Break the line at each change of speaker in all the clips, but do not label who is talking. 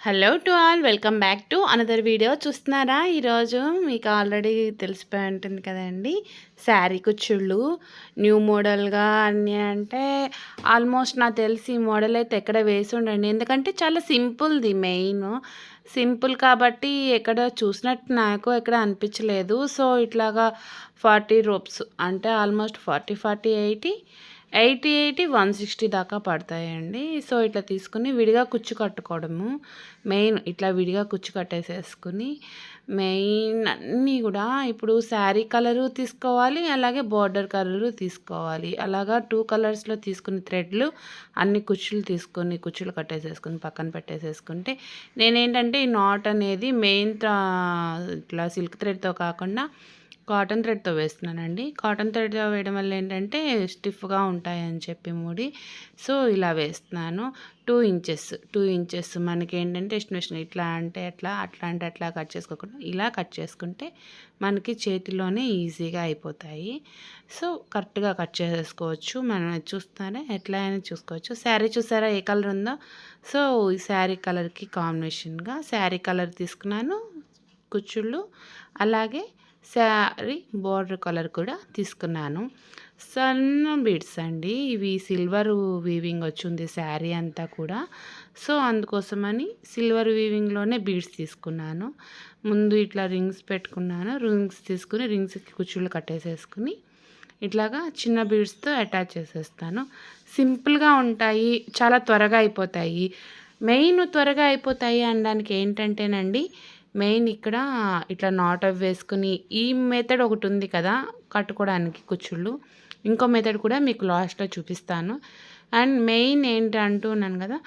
Hello to all, welcome back to another video. చూస్తున్నారా, ఈరోజు మీకు ఆల్రెడీ తెలిసిపోయి ఉంటుంది కదండి, శారీ కుచ్చుళ్ళు న్యూ మోడల్గా అన్నీ. అంటే ఆల్మోస్ట్ నాకు తెలిసి ఈ మోడల్ అయితే ఎక్కడ వేసి ఉండండి, ఎందుకంటే చాలా సింపుల్ది. మెయిన్ సింపుల్ కాబట్టి ఎక్కడ చూసినట్టు నాకు ఎక్కడ అనిపించలేదు. సో ఇట్లాగా 40 రూప్స్ అంటే ఆల్మోస్ట్ 40 80 160 దాకా పడతాయండి. సో ఇట్లా తీసుకుని విడిగా కుచ్చు కట్టుకోవడము మెయిన్. ఇట్లా విడిగా కుచ్చు కట్టేసేసుకుని మెయిన్ అన్నీ కూడా ఇప్పుడు శారీ కలరు తీసుకోవాలి, అలాగే బార్డర్ కలరు తీసుకోవాలి. అలాగా 2 కలర్స్లో తీసుకుని థ్రెడ్లు అన్ని కుచ్చులు తీసుకొని కుచ్చులు కట్టేసేసుకుని పక్కన పెట్టేసేసుకుంటే, నేనేంటంటే ఈ నాట్ అనేది మెయిన్ ఇట్లా సిల్క్ థ్రెడ్తో కాకుండా కాటన్ థ్రెడ్తో వేస్తున్నానండి. కాటన్ థ్రెడ్తో వేయడం వల్ల ఏంటంటే స్టిఫ్గా ఉంటాయని చెప్పి ముడి. సో ఇలా వేస్తున్నాను. 2 ఇంచెస్ మనకి ఏంటంటే ఎస్టిమేషన్ ఇట్లా అంటే ఎట్లా, అట్లా అంటే అట్లా కట్ చేసుకోకుండా ఇలా కట్ చేసుకుంటే మనకి చేతిలోనే ఈజీగా అయిపోతాయి. సో కరెక్ట్గా కట్ చేసేసుకోవచ్చు. మనం చూస్తారే ఎట్లా అయినా చూసుకోవచ్చు. శారీ చూసారా ఏ కలర్ ఉందో. సో ఈ శారీ కలర్కి కాంబినేషన్గా శారీ కలర్ తీసుకున్నాను కుచ్చుళ్ళు, అలాగే శారీ బార్డర్ కలర్ కూడా తీసుకున్నాను. సన్న బీడ్స్ అండి ఇవి, సిల్వర్ వీవింగ్ వచ్చింది శారీ అంతా కూడా. సో అందుకోసమని సిల్వర్ వీవింగ్లోనే బీడ్స్ తీసుకున్నాను. ముందు ఇట్లా రింగ్స్ పెట్టుకున్నాను. రింగ్స్ తీసుకుని రింగ్స్కి కుచ్చుళ్ళు కట్టేసేసుకుని ఇట్లాగా చిన్న బీడ్స్తో అటాచ్ చేసేస్తాను. సింపుల్గా ఉంటాయి, చాలా త్వరగా అయిపోతాయి. మెయిన్ త్వరగా అయిపోతాయి అనడానికి ఏంటంటేనండి, మెయిన్ ఇక్కడ ఇట్లా నాట్ అవి వేసుకుని ఈ మెథడ్ ఒకటి ఉంది కదా కట్టుకోవడానికి కుచ్చుళ్ళు. ఇంకో మెథడ్ కూడా మీకు లాస్ట్లో చూపిస్తాను. అండ్ మెయిన్ ఏంటి అంటున్నాను కదా,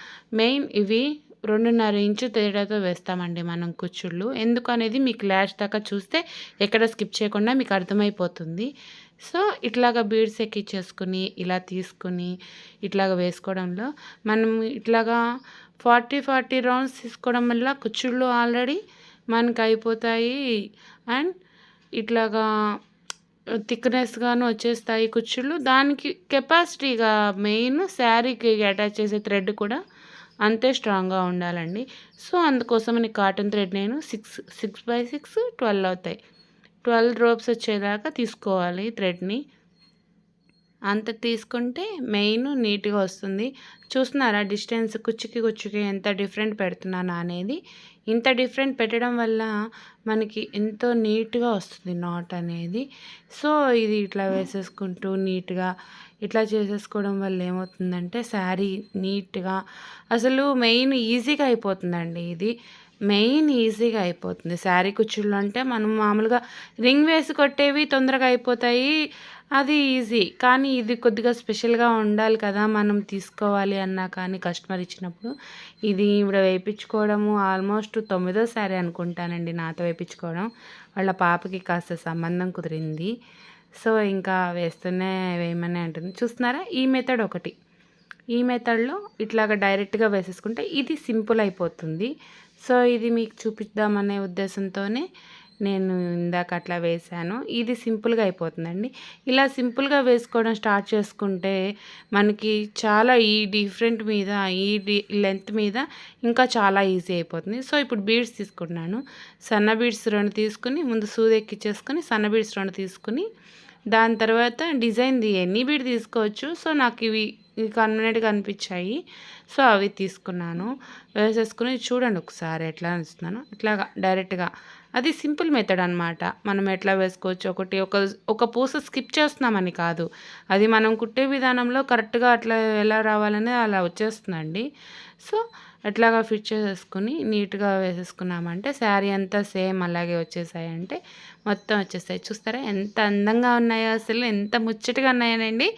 మెయిన్ ఇవి 2.5 ఇంచు తేడాతో వేస్తామండి మనం కుచ్చుళ్ళు. ఎందుకు అనేది మీకు లాస్ట్ దాకా చూస్తే ఎక్కడ స్కిప్ చేయకుండా మీకు అర్థమైపోతుంది. సో ఇట్లాగా బీడ్స్ ఎక్కించేసుకుని ఇలా తీసుకుని ఇట్లాగా వేసుకోవడంలో మనం ఇట్లాగా 40 రౌండ్స్ తీసుకోవడం వల్ల కుచ్చుళ్ళు ఆల్రెడీ మనకు అయిపోతాయి. అండ్ ఇట్లాగా థిక్నెస్గాను వచ్చేస్తాయి కుచ్చుళ్ళు. దానికి కెపాసిటీగా మెయిన్ శారీకి అటాచ్ చేసే థ్రెడ్ కూడా అంతే స్ట్రాంగ్గా ఉండాలండి. సో అందుకోసమని కాటన్ థ్రెడ్ నేను 6x6 12 అవుతాయి, 12 రోప్స్ వచ్చేదాకా తీసుకోవాలి థ్రెడ్ని. అంత తీసుకుంటే మెయిన్ నీట్గా వస్తుంది. చూస్తున్నారా డిస్టెన్స్ కుచ్చుకి ఎంత డిఫరెంట్ పెడుతున్నాను అనేది. ఇంత డిఫరెంట్ పెట్టడం వల్ల మనకి ఎంతో నీట్గా వస్తుంది నాట్ అనేది. సో ఇది ఇట్లా వేసేసుకుంటూ నీట్గా ఇట్లా చేసేసుకోవడం వల్ల ఏమవుతుందంటే శారీ నీట్గా అసలు మెయిన్ ఈజీగా అయిపోతుందండి. ఇది మెయిన్ ఈజీగా అయిపోతుంది. శారీ కుచ్చుళ్ళు అంటే మనం మామూలుగా రింగ్ వేసి కొట్టేవి తొందరగా అయిపోతాయి, అది ఈజీ. కానీ ఇది కొద్దిగా స్పెషల్గా ఉండాలి కదా మనం తీసుకోవాలి అన్నా కానీ కస్టమర్ ఇచ్చినప్పుడు. ఇది ఇప్పుడు వేయించుకోవడము ఆల్మోస్ట్ 9వ శారీ అనుకుంటానండి నాతో వేయించుకోవడం. వాళ్ళ పాపకి కాస్త సంబంధం కుదిరింది. సో ఇంకా వేస్తూనే వేయమని అంటుంది. చూస్తున్నారా ఈ మెథడ్ ఒకటి. ఈ మెథడ్లో ఇట్లాగా డైరెక్ట్గా వేసేసుకుంటే ఇది సింపుల్ అయిపోతుంది. సో ఇది మీకు చూపిద్దామనే ఉద్దేశంతోనే నేను ఇందాక అట్లా వేశాను. ఇది సింపుల్గా అయిపోతుందండి. ఇలా సింపుల్గా వేసుకోవడం స్టార్ట్ చేసుకుంటే మనకి చాలా ఈ డిఫరెంట్ మీద ఈ లెంత్ మీద ఇంకా చాలా ఈజీ అయిపోతుంది. సో ఇప్పుడు బీడ్స్ తీసుకుంటున్నాను. సన్న బీడ్స్ 2 తీసుకుని ముందు సూది ఎక్కించేసుకొని సన్న బీడ్స్ 2 తీసుకుని దాని తర్వాత డిజైన్ది ఎన్ని బీడ్ తీసుకోవచ్చు. సో నాకు ఇవి కన్వీనియంట్గా అనిపించాయి. సో అవి తీసుకున్నాను. వేసేసుకుని చూడండి ఒకసారి ఎట్లా అనిస్తున్నాను. ఇట్లాగా డైరెక్ట్గా అది సింపుల్ మెథడ్ అనమాట. మనం ఎట్లా వేసుకోవచ్చు, ఒక పూస స్కిప్ చేస్తున్నామని కాదు, అది మనం కుట్టే విధానంలో కరెక్ట్గా అట్లా ఎలా రావాలనే అలా వచ్చేస్తుందండి. సో ఎట్లాగా ఫిట్ చేసేసుకుని నీట్గా వేసేసుకున్నామంటే శారీ అంతా సేమ్ అలాగే వచ్చేసాయంటే మొత్తం వచ్చేసాయి. చూస్తారా ఎంత అందంగా ఉన్నాయో, అసలు ఎంత ముచ్చటగా ఉన్నాయనండి.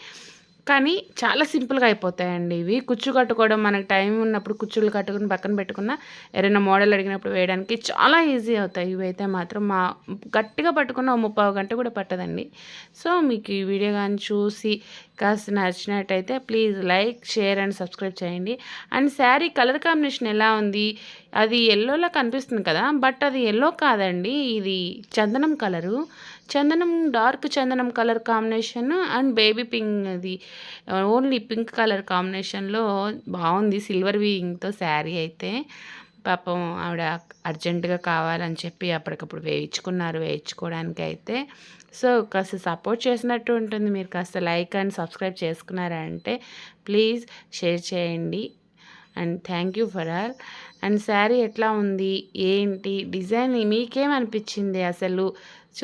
కానీ చాలా సింపుల్గా అయిపోతాయండి ఇవి. కుచ్చు కట్టుకోవడం మనకు టైం ఉన్నప్పుడు కుచ్చులు కట్టుకుని పక్కన పెట్టుకున్న ఏదైనా మోడల్ అడిగినప్పుడు వేయడానికి చాలా ఈజీ అవుతాయి. ఇవైతే మాత్రం గట్టిగా పట్టుకున్న 30 గంట కూడా పట్టదండి. సో మీకు ఈ వీడియో కానీ చూసి కాస్త నచ్చినట్టయితే please like, share and subscribe చేయండి. అండ్ శారీ కలర్ కాంబినేషన్ ఎలా ఉంది, అది ఎల్లోలా కనిపిస్తుంది కదా, బట్ అది ఎల్లో కాదండి, ఇది చందనం కలరు. డార్క్ చందనం colour combination and baby pink, అది ఓన్లీ పింక్ కలర్ కాంబినేషన్లో బాగుంది సిల్వర్ వీవింగ్తో శారీ అయితే. పాపం ఆవిడ అర్జెంటుగా కావాలని చెప్పి అప్పటికప్పుడు వేయించుకోవడానికైతే. సో, కాస్త సపోర్ట్ చేసినట్టు ఉంటుంది. మీరు కాస్త లైక్ అండ్ సబ్స్క్రైబ్ చేసుకున్నారంటే ప్లీజ్ షేర్ చేయండి. And thank you for all. And sari ఎట్లా ఉంది, ఏంటి డిజైన్ మీకేమనిపించింది అసలు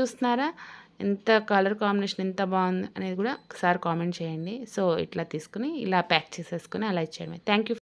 చూస్తున్నారా? ఎంత కలర్ కాంబినేషన్ ఎంత బాగుంది అనేది కూడా ఒకసారి కామెంట్ చేయండి. సో, ఇట్లా తీసుకుని ఇలా ప్యాక్ చేసేసుకుని అలా ఇచ్చేయడమే. Thank you.